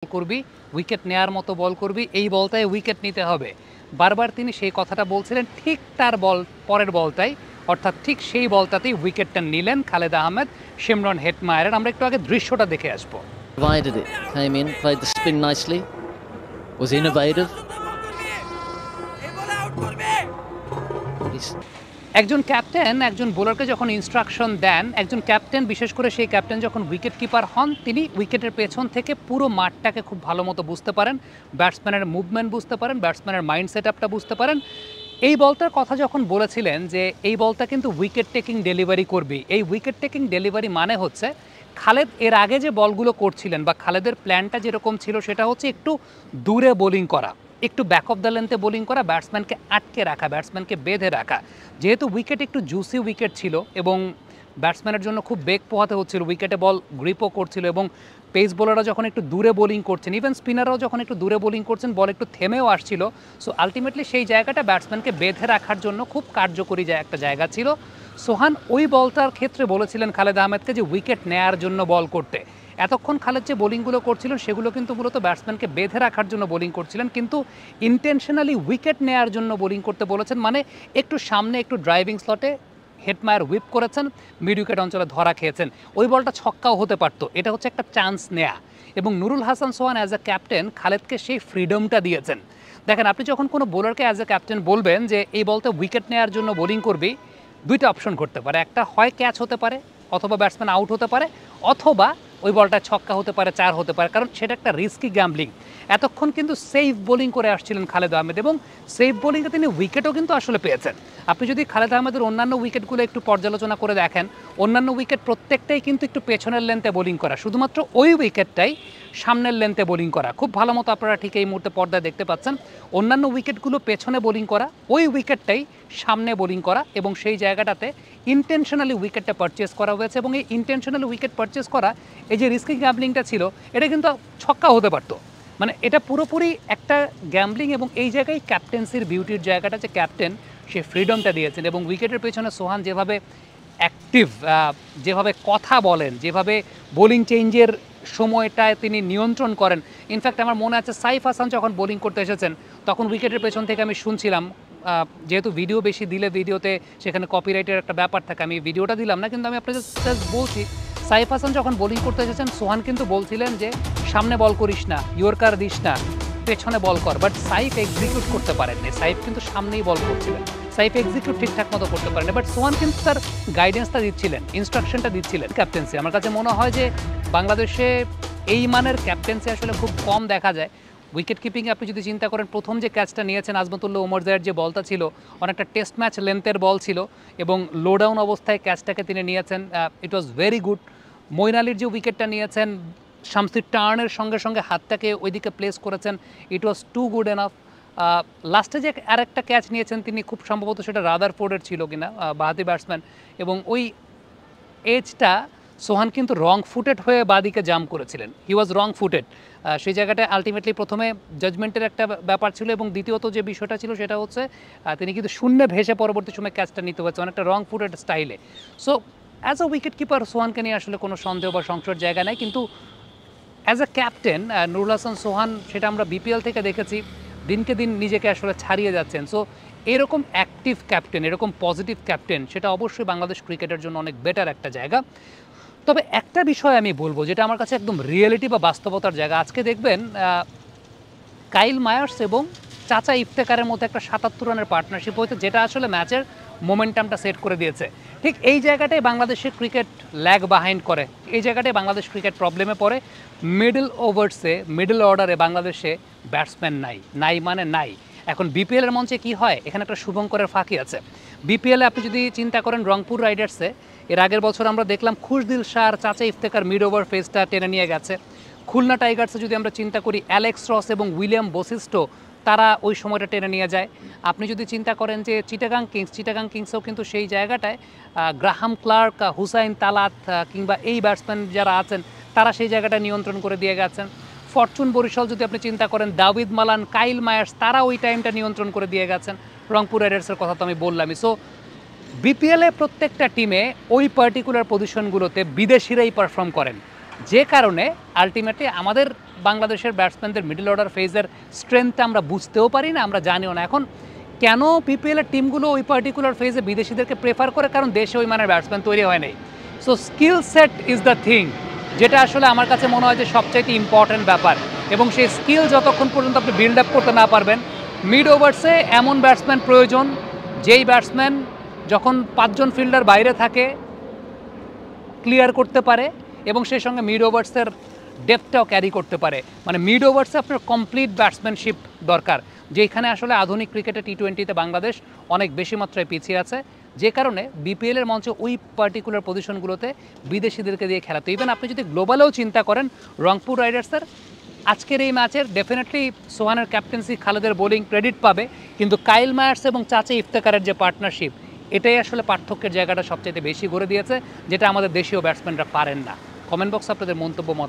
করবি, উইকেট নেয়ার মতো বল করবি, এই বলটায় উইকেট নিতে হবে। বারবার তিনি সেই কথাটা বলছিলেন, ঠিক তার পরের বলটাই অর্থাৎ ঠিক সেই বলটাতেই উইকেটটা নিলেন খালেদ আহমেদ শিমরন হেটমায়ারের। আমরা একটু আগে দৃশ্যটা দেখে আসবো। Divided it, came in, played the spin nicely, was innovative. একজন ক্যাপ্টেন একজন বোলারকে যখন ইনস্ট্রাকশন দেন, একজন ক্যাপ্টেন বিশেষ করে সেই ক্যাপ্টেন যখন উইকেট কিপার হন, তিনি উইকেটের পেছন থেকে পুরো মাঠটাকে খুব ভালো মতো বুঝতে পারেন, ব্যাটসম্যানের মুভমেন্ট বুঝতে পারেন, ব্যাটসম্যানের মাইন্ড সেট আপটা বুঝতে পারেন। এই বলটার কথা যখন বলেছিলেন যে এই বলটা কিন্তু উইকেট টেকিং ডেলিভারি করবে, এই উইকেট টেকিং ডেলিভারি মানে হচ্ছে খালেদ এর আগে যে বলগুলো করছিলেন বা খালেদের প্ল্যানটা যেরকম ছিল সেটা হচ্ছে একটু দূরে বোলিং করা, একটু ব্যাক অফ দ্য লেন্থে বোলিং করা, ব্যাটসম্যানকে আটকে রাখা, ব্যাটসম্যানকে বেঁধে রাখা। যেহেতু উইকেট একটু জুসি উইকেট ছিল এবং ব্যাটসম্যানের জন্য খুব বেগ পোহাতে হচ্ছিল, উইকেটে বল গ্রিপও করছিল এবং পেস বোলাররা যখন একটু দূরে বোলিং করছেন, ইভেন স্পিনাররাও যখন একটু দূরে বোলিং করছেন, বল একটু থেমেও আসছিল। সো আলটিমেটলি সেই জায়গাটা ব্যাটসম্যানকে বেঁধে রাখার জন্য খুব কার্যকরী একটা জায়গা ছিল। সোহান ওই বলটার ক্ষেত্রে বলেছিলেন খালেদ আহমেদকে যে উইকেট নেয়ার জন্য বল করতে। এতক্ষণ খালেদ যে বোলিংগুলো করছিলেন সেগুলো কিন্তু মূলত ব্যাটসম্যানকে বেঁধে রাখার জন্য বোলিং করছিলেন, কিন্তু ইন্টেনশনালি উইকেট নেয়ার জন্য বোলিং করতে বলেছেন, মানে একটু সামনে একটু ড্রাইভিং স্লটে হেটমায়ার হুইপ করেছেন, মিড উইকেট অঞ্চলে ধরা খেয়েছেন। ওই বলটা ছক্কাও হতে পারতো, এটা হচ্ছে একটা চান্স নেয়া। এবং নুরুল হাসান সোহান অ্যাজ এ ক্যাপ্টেন খালেদকে সেই ফ্রিডমটা দিয়েছেন। দেখেন, আপনি যখন কোনো বোলারকে অ্যাজ এ ক্যাপ্টেন বলবেন যে এই বলতে উইকেট নেওয়ার জন্য বোলিং করবি, দুইটা অপশন ঘটতে পারে, একটা হয় ক্যাচ হতে পারে অথবা ব্যাটসম্যান আউট হতে পারে, অথবা ওই বলটা ছক্কা হতে পারে, চার হতে পারে, কারণ সেটা একটা রিস্কি গ্যাম্বলিং। এতক্ষণ কিন্তু সেফ বোলিং করে আসছিলেন খালেদ আহমেদ এবং সেফ বোলিংয়ে তিনি উইকেটও কিন্তু আসলে পেয়েছেন। আপনি যদি খালেদ আহমেদের অন্যান্য উইকেটগুলো একটু পর্যালোচনা করে দেখেন, অন্যান্য উইকেট প্রত্যেকটাই কিন্তু একটু পেছনের লেন্থে বোলিং করা, শুধুমাত্র ওই উইকেটটাই সামনের লেন্থে বোলিং করা। খুব ভালো মতো আপনারা ঠিক এই মুহূর্তে পর্দায় দেখতে পাচ্ছেন, অন্যান্য উইকেটগুলো পেছনে বোলিং করা, ওই উইকেটটাই সামনে বোলিং করা এবং সেই জায়গাটাতে ইন্টেনশনালি উইকেটটা পারচেস করা হয়েছে। এবং এই ইন্টেনশনালি উইকেট পারচেস করা, এই যে রিস্কি গ্যাম্বলিংটা ছিল, এটা কিন্তু ছক্কা হতে পারতো, মানে এটা পুরোপুরি একটা গ্যাম্বলিং। এবং এই জায়গায় ক্যাপ্টেন্সির বিউটির জায়গাটা, যে ক্যাপ্টেন সে ফ্রিডমটা দিয়েছেন এবং উইকেটের পেছনে সোহান যেভাবে অ্যাক্টিভ, যেভাবে কথা বলেন, যেভাবে বোলিং চেঞ্জের সময়টায় তিনি নিয়ন্ত্রণ করেন। ইনফ্যাক্ট আমার মনে আছে সাইফ হাসান যখন বোলিং করতে এসেছেন তখন উইকেটের পেছন থেকে আমি শুনছিলাম, যেহেতু ভিডিও বেশি দিলে ভিডিওতে সেখানে কপিরাইটের একটা ব্যাপার থাকে, আমি ভিডিওটা দিলাম না, কিন্তু আমি আপনাদের বলছি সাইফ হাসান যখন বোলিং করতে এসেছেন সোহান কিন্তু বলছিলেন যে সামনে বল করিস না, ইয়র্কার দিস না, পেছনে বল কর। বাট সাইফ এক্সিকিউট করতে পারেননি, সাইফ কিন্তু সামনেই বল করছিলেন, সাইফ এক্সিকিউট ঠিকঠাক মতো করতে পারেনি। বাট সোহান কিন্তু তার গাইডেন্সটা দিচ্ছিলেন, ইনস্ট্রাকশনটা দিচ্ছিলেন। ক্যাপ্টেন্সি আমার কাছে মনে হয় যে বাংলাদেশে এই মানের ক্যাপ্টেন্সি আসলে খুব কম দেখা যায়। উইকেট কিপিংয়ে আপনি যদি চিন্তা করেন, প্রথম যে ক্যাচটা নিয়েছেন আজমতুল্লাহ ওমরজায়ের যে বলটা ছিল, অনেকটা টেস্ট ম্যাচ লেন্থের বল ছিল এবং লো ডাউন অবস্থায় ক্যাচটাকে তিনি নিয়েছেন, ইট ওয়াজ ভেরি গুড। মঈন আলীর যে উইকেটটা নিয়েছেন, শামসুর টার্নের সঙ্গে সঙ্গে হাতটাকে ওইদিকে প্লেস করেছেন, ইট ওয়াজ টু গুড এনাফ। লাস্টে যে আরেকটা ক্যাচ নিয়েছেন তিনি, খুব সম্ভবত সেটা রাদারফোর্ডের ছিল কিনা, বাহাতি ব্যাটসম্যান, এবং ওই এজটা সোহান কিন্তু রং ফুটেড হয়ে বাদিকে জাম্প করেছিলেন, হি ওয়াজ রং ফুটেড। সেই জায়গাটায় আলটিমেটলি প্রথমে জাজমেন্টের একটা ব্যাপার ছিল এবং দ্বিতীয়ত যে বিষয়টা ছিল সেটা হচ্ছে তিনি কিন্তু শূন্যে ভেসে পরবর্তী সময় ক্যাচটা নিতে হয়েছে অনেকটা রং ফুটেড স্টাইলে। So as a wicket keeper সোহানকে নিয়ে আসলে কোনো সন্দেহ বা সংশয়ের জায়গা নেই, কিন্তু as a captain Nurul Hasan Sohan, সেটা আমরা বিপিএল থেকে দেখেছি, দিনকে দিন নিজেকে আসলে ছাড়িয়ে যাচ্ছেন। সো এরকম অ্যাক্টিভ ক্যাপ্টেন, এরকম পজিটিভ ক্যাপ্টেন, সেটা অবশ্যই বাংলাদেশ ক্রিকেটের জন্য অনেক বেটার একটা জায়গা। তবে একটা বিষয় আমি বলবো যেটা আমার কাছে একদম রিয়েলিটি বা বাস্তবতার জায়গা, আজকে দেখবেন কাইল মায়ার্স এবং চাচা ইফতেখারের মধ্যে একটা ৭৭ রানের পার্টনারশিপ হয়েছে, যেটা আসলে ম্যাচের মোমেন্টামটা সেট করে দিয়েছে। ঠিক এই জায়গাটাই বাংলাদেশের ক্রিকেট ল্যাগ বাহাইন্ড করে, এই জায়গাটাই বাংলাদেশ ক্রিকেট প্রবলেমে পড়ে। মিডল ওভার্সে, মিডল অর্ডারে বাংলাদেশে ব্যাটসম্যান নাই মানে নাই। এখন বিপিএলের মঞ্চে কি হয়, এখানে একটা শুভঙ্করের ফাঁকি আছে। বিপিএলে আপনি যদি চিন্তা করেন রংপুর রাইডার্সে এর আগের বছর আমরা দেখলাম খুশদিল শাহ আর চাচা ইফতেখার মিড ওভার ফেজটা টেনে নিয়ে গেছে। খুলনা টাইগার্সে যদি আমরা চিন্তা করি, অ্যালেক্স রস এবং উইলিয়াম বশিষ্ঠ তারা ওই সময়টা টেনে নিয়ে যায়। আপনি যদি চিন্তা করেন যে চিটাগাং কিংসও কিন্তু সেই জায়গাটায় গ্রাহাম ক্লার্ক, হুসাইন তালাত কিংবা এই ব্যাটসম্যান যারা আছেন তারা সেই জায়গাটা নিয়ন্ত্রণ করে দিয়ে গেছেন। ফরচুন বরিশাল যদি আপনি চিন্তা করেন, দাভিদ মালান, কাইল মায়ার্স তারা ওই টাইমটা নিয়ন্ত্রণ করে দিয়ে গেছেন। রংপুর রাইডার্সের কথা তো আমি বললামই। সো বিপিএলে প্রত্যেকটা টিমে ওই পার্টিকুলার পজিশনগুলোতে বিদেশিরাই পারফর্ম করেন, যে কারণে আলটিমেটলি আমাদের বাংলাদেশের ব্যাটসম্যানদের মিডল অর্ডার ফেজের স্ট্রেংথটা আমরা বুঝতেও পারি না, আমরা জানিও না। এখন কেন পিপিএলের টিমগুলো ওই পার্টিকুলার ফেজে বিদেশিদেরকে প্রেফার করে? কারণ দেশে ওই মানের ব্যাটসম্যান তৈরি হয় নাই। So skill set is the thing, যেটা আসলে আমার কাছে মনে হয় যে সবচাইতে ইম্পর্ট্যান্ট ব্যাপার। এবং সেই স্কিল যতক্ষণ পর্যন্ত আপনি বিল্ড আপ করতে না পারবেন, মিড ওভার্সে এমন ব্যাটসম্যান প্রয়োজন যেই ব্যাটসম্যান যখন 5 জন ফিল্ডার বাইরে থাকে ক্লিয়ার করতে পারে এবং সেই সঙ্গে মিড ওভার্সের ডেপথটাও ক্যারি করতে পারে। মানে মিড ওভার্সে আপনার কমপ্লিট ব্যাটসম্যানশিপ দরকার, যেখানে আসলে আধুনিক ক্রিকেটে টি-20তে বাংলাদেশ অনেক বেশি মাত্রায় পিছিয়ে আছে, যে কারণে বিপিএলের মঞ্চে ওই পার্টিকুলার পজিশনগুলোতে বিদেশিদেরকে দিয়ে খেলাতে। ইভেন আপনি যদি গ্লোবালেও চিন্তা করেন, রংপুর রাইডার্সের আজকের এই ম্যাচের ডেফিনেটলি সোহানের ক্যাপ্টেন্সি, খালেদের বোলিং ক্রেডিট পাবে, কিন্তু কাইল মায়ার্স এবং চাচা ইফতেখারের যে পার্টনারশিপ, এটাই আসলে পার্থক্যের জায়গাটা সবচেয়ে বেশি করে দিয়েছে, যেটা আমাদের দেশীয় ব্যাটসম্যানরা পারেন না। কমেন্ট বক্সে আপনাদের মন্তব্য মত